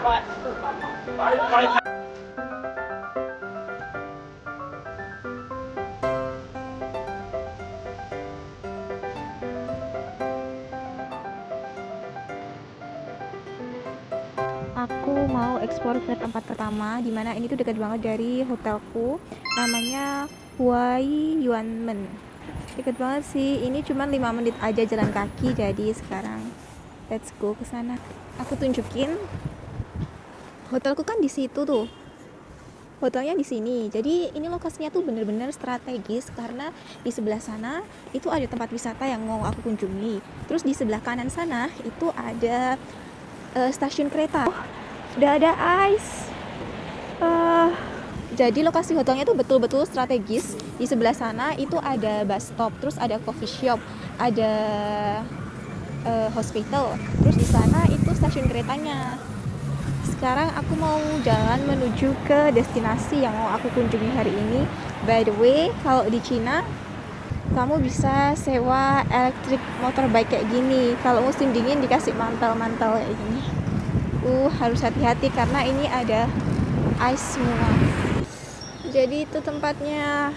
Aku mau explore ke tempat pertama, dimana ini tuh dekat banget dari hotelku, namanya Huai Yuanmen. Dekat banget sih, ini cuma 5 menit aja jalan kaki, jadi sekarang let's go ke sana. Aku tunjukin, hotelku kan di situ tuh, hotelnya di sini. Jadi ini lokasinya tuh bener-bener strategis karena di sebelah sana itu ada tempat wisata yang mau aku kunjungi. Terus di sebelah kanan sana itu ada stasiun kereta. Udah ada ice. Jadi lokasi hotelnya tuh betul-betul strategis. Di sebelah sana itu ada bus stop, terus ada coffee shop, ada hospital. Terus di sana itu stasiun keretanya. Sekarang aku mau jalan menuju ke destinasi yang mau aku kunjungi hari ini. By the way, kalau di Cina kamu bisa sewa electric motorbike kayak gini. Kalau musim dingin dikasih mantel-mantel kayak gini. Harus hati-hati karena ini ada ice semua. Jadi itu tempatnya.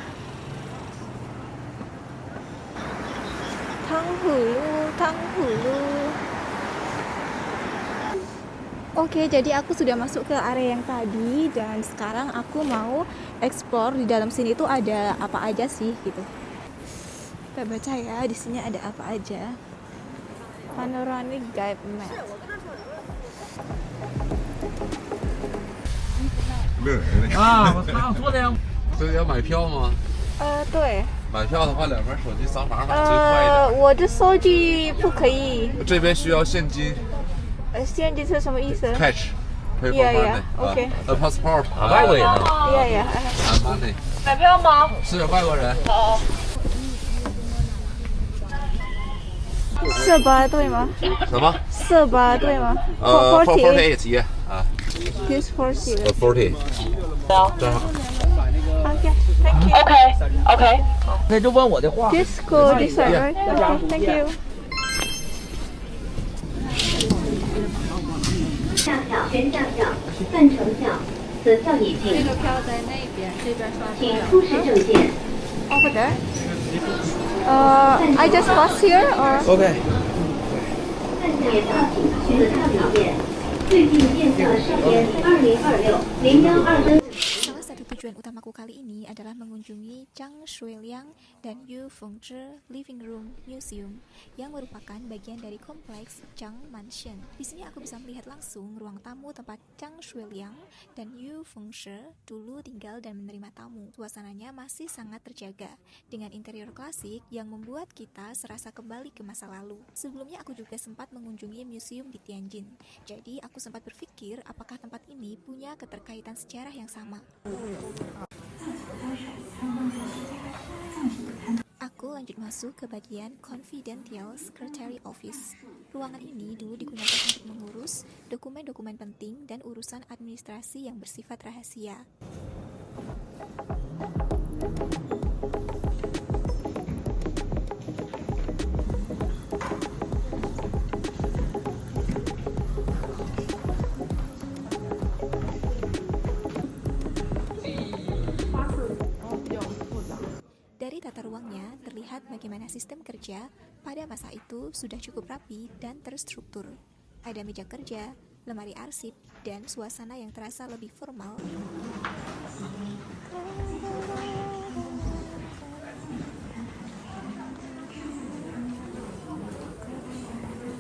Tanghulu. Oke, jadi aku sudah masuk ke area yang tadi dan sekarang aku mau explore di dalam sini tuh ada apa aja sih gitu. Kita baca ya, di sini ada apa aja. Panoramic guide map. 啊，我刚说的呀。这要买票吗？对。买票的话，两边手机扫码买最快一点。我的手机不可以。这边需要现金。现金是什么意思 ？Cash。Yeah, OK。passport。外国人呢 Yeah. money。买票吗？是外国人。好。色八对吗？什么？色八对吗？48 yeah。啊。Use 40。40。正好。OK, thank you. OK。那就问我的话。 Just go this side, right? Okay, thank you. 下票，全下票，赞成票，此票已经。这个票在那边，这边刷请出示证件。Over there. I just pass here or? OK。看下票，请此票里面。最近验票时间2026-0123。Salah satu tujuan utamaku kali ini adalah mengunjungi Zhang Shuiliang dan Yu Fengzhi Living Room Museum yang merupakan bagian dari kompleks Zhang Mansion. Di sini aku bisa melihat langsung ruang tamu tempat Zhang Shuiliang dan Yu Fengzhi dulu tinggal dan menerima tamu. Suasananya masih sangat terjaga dengan interior klasik yang membuat kita serasa kembali ke masa lalu. Sebelumnya aku juga sempat mengunjungi museum di Tianjin. Jadi aku sempat berpikir apakah tempat ini punya keterkaitan sejarah yang sama. Aku lanjut masuk ke bagian Confidential Secretary Office. Ruangan ini dulu digunakan untuk mengurus dokumen-dokumen penting dan urusan administrasi yang bersifat rahasia. Dari tata ruangnya, terlihat bagaimana sistem kerja pada masa itu sudah cukup rapi dan terstruktur. Ada meja kerja, lemari arsip, dan suasana yang terasa lebih formal.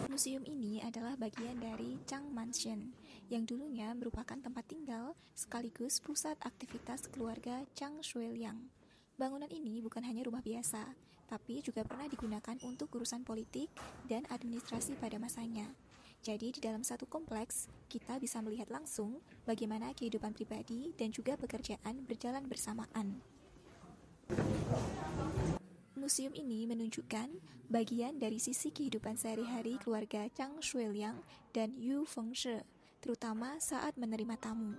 Museum ini adalah bagian dari Zhang Mansion, yang dulunya merupakan tempat tinggal sekaligus pusat aktivitas keluarga Zhang Shuiliang. Bangunan ini bukan hanya rumah biasa, tapi juga pernah digunakan untuk urusan politik dan administrasi pada masanya. Jadi di dalam satu kompleks, kita bisa melihat langsung bagaimana kehidupan pribadi dan juga pekerjaan berjalan bersamaan. Museum ini menunjukkan bagian dari sisi kehidupan sehari-hari keluarga Zhang Shuiliang dan Yu Fengzhi, terutama saat menerima tamu.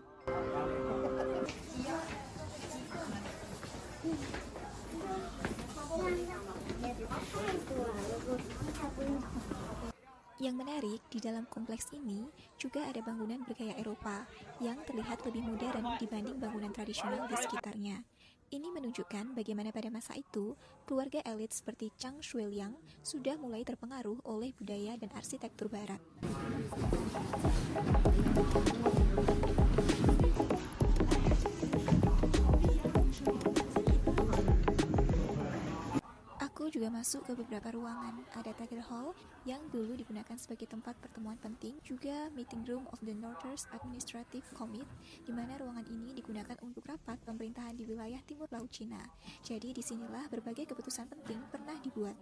Yang menarik, di dalam kompleks ini juga ada bangunan bergaya Eropa yang terlihat lebih modern dibanding bangunan tradisional di sekitarnya. Ini menunjukkan bagaimana pada masa itu, keluarga elit seperti Zhang Shuiliang sudah mulai terpengaruh oleh budaya dan arsitektur barat. Aku juga masuk ke beberapa ruangan. Ada Tiger Hall yang dulu digunakan sebagai tempat pertemuan penting, juga Meeting Room of the Northern Administrative Committee, di mana ruangan ini digunakan untuk rapat pemerintahan di wilayah Timur Laut Cina. Jadi disinilah berbagai keputusan penting pernah dibuat.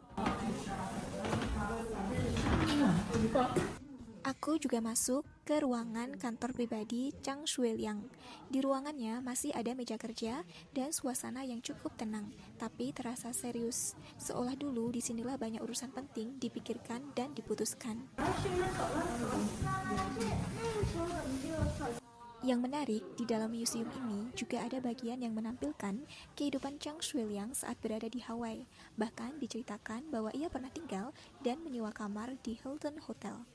Aku juga masuk ke ruangan kantor pribadi Zhang Shuiliang. Di ruangannya masih ada meja kerja dan suasana yang cukup tenang, tapi terasa serius. Seolah dulu disinilah banyak urusan penting dipikirkan dan diputuskan. Yang menarik, di dalam museum ini juga ada bagian yang menampilkan kehidupan Zhang Shuiliang saat berada di Hawaii. Bahkan diceritakan bahwa ia pernah tinggal dan menyewa kamar di Hilton Hotel.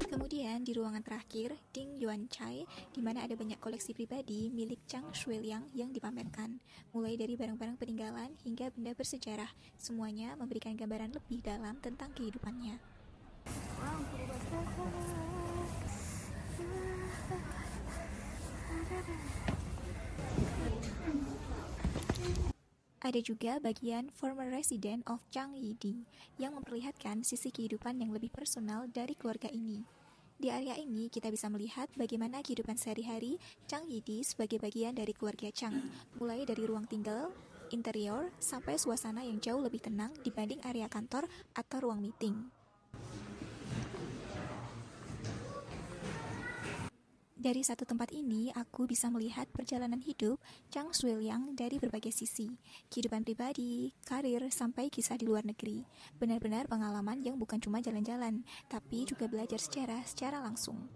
Kemudian di ruangan terakhir, Ding Yuan Chai, di mana ada banyak koleksi pribadi milik Zhang Shuiliang yang dipamerkan, mulai dari barang-barang peninggalan hingga benda bersejarah, semuanya memberikan gambaran lebih dalam tentang kehidupannya. Ada juga bagian former resident of Zhang Yidi yang memperlihatkan sisi kehidupan yang lebih personal dari keluarga ini. Di area ini kita bisa melihat bagaimana kehidupan sehari-hari Zhang Yidi sebagai bagian dari keluarga Zhang, mulai dari ruang tinggal, interior, sampai suasana yang jauh lebih tenang dibanding area kantor atau ruang meeting. Dari satu tempat ini, aku bisa melihat perjalanan hidup Zhang Shuiliang dari berbagai sisi, kehidupan pribadi, karir, sampai kisah di luar negeri. Benar-benar pengalaman yang bukan cuma jalan-jalan, tapi juga belajar sejarah secara langsung.